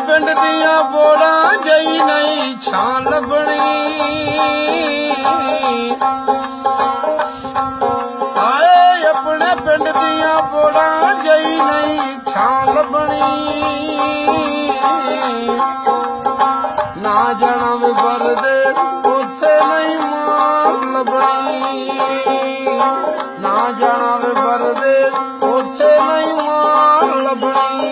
ਪਿੰਡ ਦੀਆਂ ਬੋੜਾਂ ਜਈ ਨਹੀਂ ਛਾਂ ਲੱਭਣੀ ਆਏ ਆਪਣੇ ਪਿੰਡ ਦੀਆਂ ਬੋੜਾਂ ਜਈ ਨਹੀਂ ਛਾਂ ਲੱਭਣੀ ਨਾ ਜਾਣਾ ਵੇ ਵਰਦੇ ਉੱਥੇ ਨਹੀਂ ਮਾਂ ਲੱਭਣੀ ਨਾ ਜਾਣਾ ਵੇ ਵਰਦੇ ਉੱਥੇ ਨਹੀਂ ਮਾਂ ਲੱਭਣੀ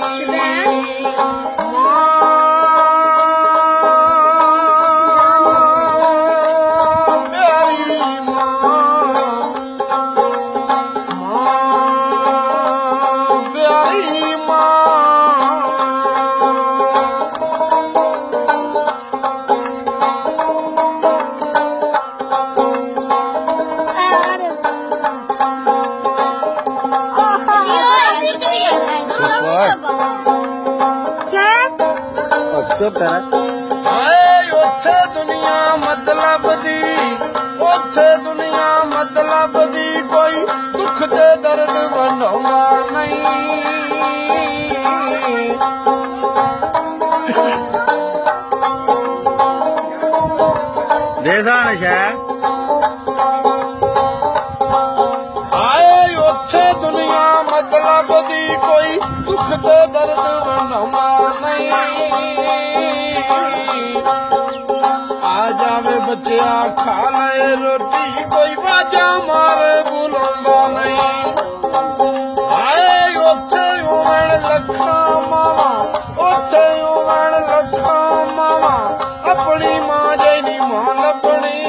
ਹਾਏ ਉੱਥੇ ਦੁਨੀਆ ਮਤਲਬ ਦੀ ਉੱਥੇ ਦੁਨੀਆ ਮਤਲਬ ਦੀ ਕੋਈ ਦੁੱਖ ਤੇ ਦਰਦ ਵੰਡਾਉਂਦਾ ਨਹੀਂ ਦੇਸਾ ਨਸ਼ਾ ਹਾਏ ਉੱਥੇ ਦੁਨੀਆ ਮਤਲਬ ਦੀ ਕੋਈ ਦੁੱਖ ਤੇ ਦਰਦ ਵੰਡਾਉਂਦਾ ਨਹੀਂ ਆ ਜਾਵੇ ਬੱਚਿਆ ਖਾ ਲੈ ਰੋਟੀ ਕੋਈ ਬਾਜਾ ਮਾਰੇ ਬੁਲਾਉਂਦਾ ਨਹੀਂ ਆਏ ਉੱਥੇ ਹੋਵਣ ਲੱਖਾਂ ਮਾਵਾਂ ਉੱਥੇ ਹੋਵਣ ਲੱਖਾਂ ਮਾਵਾਂ ਆਪਣੀ ਮਾਂ ਜੇ ਨੀ ਮਾਂ ਲੱਭਣੀ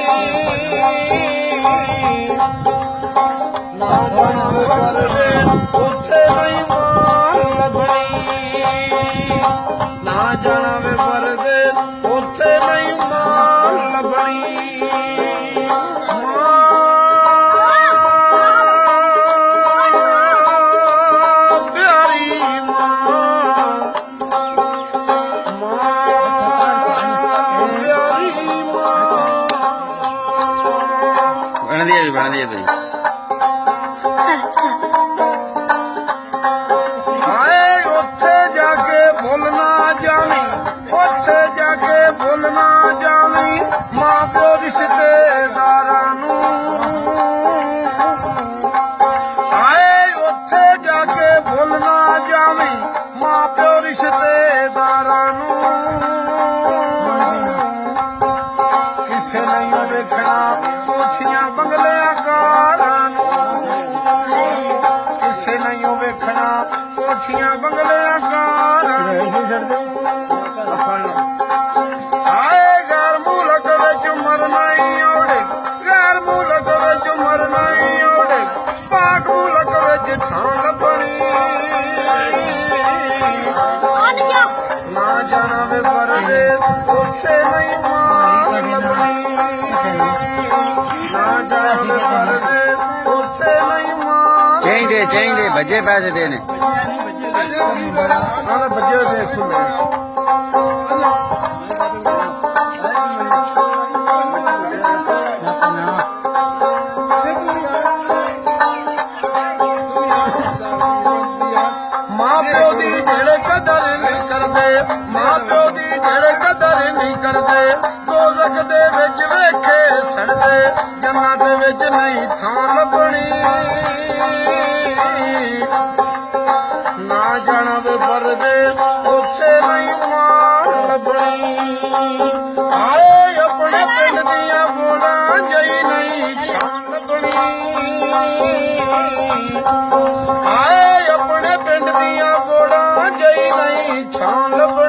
ਨਾ ਜਾਣਾ ਕਰਦੇ ਉੱਥੇ ਨਹੀਂ ਮਾਂ ਲੱਭਣੀ ਨਾ ਜਾਣਾ ਵੇ ਵਰਦੇ ਉੱਥੇ ਨਹੀਂ ਮਾਂ ਲੱਭਣੀ ਪਿਆਰੀ ਮਾਂ ਪਿਆਰੀ ਮਾਂ ਬਣਦੀ ਹੈ ਬਈ ਹਾਏ ਉੱਥੇ ਜਾ ਕੇ ਭੁੱਲ ਨਾ ਜਾਵੀਂ ਉੱਥੇ ਜਾ ਕੇ ਭੁੱਲ ਨਾ ਜਾਵੀਂ ਮਾਂ ਪਿਓ ਰਿਸ਼ਤੇਦਾਰਾਂ ਨੂੰ ਹਾਏ ਉੱਥੇ ਜਾ ਕੇ ਭੁੱਲ ਨਾ ਜਾਵੀਂ ਮਾਂ ਪਿਓ ਰਿਸ਼ਤੇਦਾਰਾਂ ਨੂੰ ਕਿਸੇ ਨਹੀਂ ਦੇਖਣਾ ਕੋਠੀਆਂ ਬੰਗਲਿਆਂ ਕਾਰਾਂ ਨੂੰ ਕਿਸੇ ਨਹੀਂ ਵੇਖਣਾ ਕੋਠੀਆਂ ਬੰਗਲਿਆਂ ਕਾਰਾਂ ਆਏ ਗੈਰ ਮੁਲਕ ਵਿੱਚ ਮਰਨਾ ਹੀ ਔੜੇ ਗੈਰ ਮੁਲਕ ਵਿੱਚ ਮਰਨਾ ਹੀ ਔੜੇ ਪਾਕ ਮੁਲਕ ਵਿੱਚ ਥਾਂ ਲੱਭਣੀ ਨਾ ਜਾਣਾ ਵੇ ਪਰਦੇ ਉੱਥੇ ਨਹੀਂ ਮਾਂ ਲੱਭਣੀ ਨਾ ਜਾਣਾ ਵੇ ਪਰਦੇ ਉੱਥੇ ਨਹੀਂ ਮਾਂ ਚਾਹੀਦੇ ਬੱਜੇ ਪੈਸੇ ਦੇਣੇ ਨਾਲੇ ਬੱਜੇ ਦੇਖ ਖੁੱਲੇ ਮਾਂ ਪਿਓ ਦੀ ਜਿਹੜੇ ਕਦਰ ਨਹੀਂ ਕਰਦੇ ਮਾਂ ਪਿਓ ਦੀ ਜਿਹੜੇ ਕਦਰ ਨਹੀਂ ਕਰਦੇ ਦੋਜ਼ਖ ਦੇ ਵਿੱਚ ਵੇਖੇ ਸੜਦੇ ਜੰਨਤ ਵਿੱਚ ਨਹੀਂ ਥਾਂ ਲੱਭਣੀ ਨਾ ਜਾਣਾ ਵੇ ਵਰਦੇ ਉੱਥੇ ਨਹੀਂ ਮਾਂ ਲੱਭਣੀ ਆਏ ਆਪਣੇ ਪਿੰਡ ਦੀਆਂ ਬੋੜਾਂ ਜਈ ਨਹੀਂ ਛਾਂ ਲੱਭਣੀ ਆਏ ਆਪਣੇ ਪਿੰਡ ਦੀਆਂ ਬੋੜਾਂ ਜਈ ਨਹੀਂ ਛਾਂ ਲੱਭਣੀ